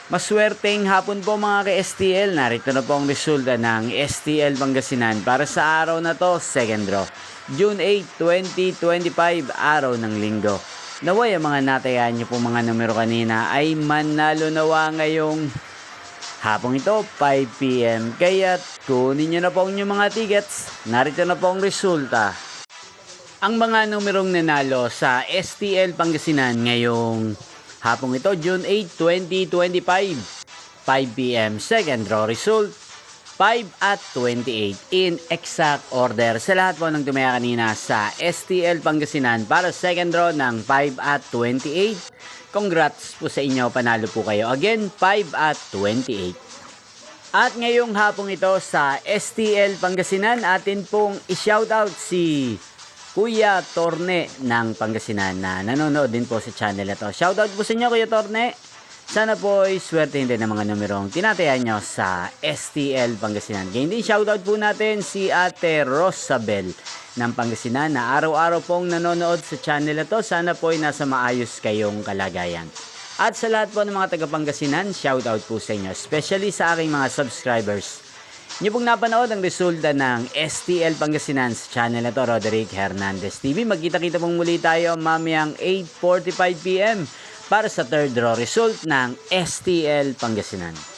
Maswerteng hapon po mga ka-STL. Narito na po ang resulta ng STL Pangasinan para sa araw na to, second draw. June 8, 2025, araw ng linggo. Naway ang mga natayaan nyo po mga numero kanina ay manalo nawa ngayong hapong ito, 5 PM. Kaya kunin nyo na po ang inyong mga tickets. Narito na po ang resulta. Ang mga numerong nanalo sa STL Pangasinan ngayong hapong ito, June 8, 2025, 5 PM. Second draw result, 5 at 28 in exact order. Sa lahat po ng tumaya kanina sa STL Pangasinan para second draw ng 5 at 28. Congrats po sa inyo, panalo po kayo. Again, 5 at 28. At ngayong hapong ito sa STL Pangasinan, atin pong i-shoutout si Kuya Torne ng Pangasinan na nanonood din po sa channel na to. Shoutout po sa inyo, Kuya Torne. Sana po ay swerte din ng mga numerong tinatayan nyo sa STL Pangasinan. Ganyan din shoutout po natin si Ate Rosabel ng Pangasinan na araw-araw pong nanonood sa channel na to. Sana po ay nasa maayos kayong kalagayan. At sa lahat po ng mga taga-Pangasinan, shoutout po sa inyo. Especially sa aking mga subscribers. Niyo pong napanood ang resulta ng STL Pangasinan sa channel na to, Roderick Hernandez TV. Magkita-kita pong muli tayo mamayang 8:45 PM para sa third draw result ng STL Pangasinan.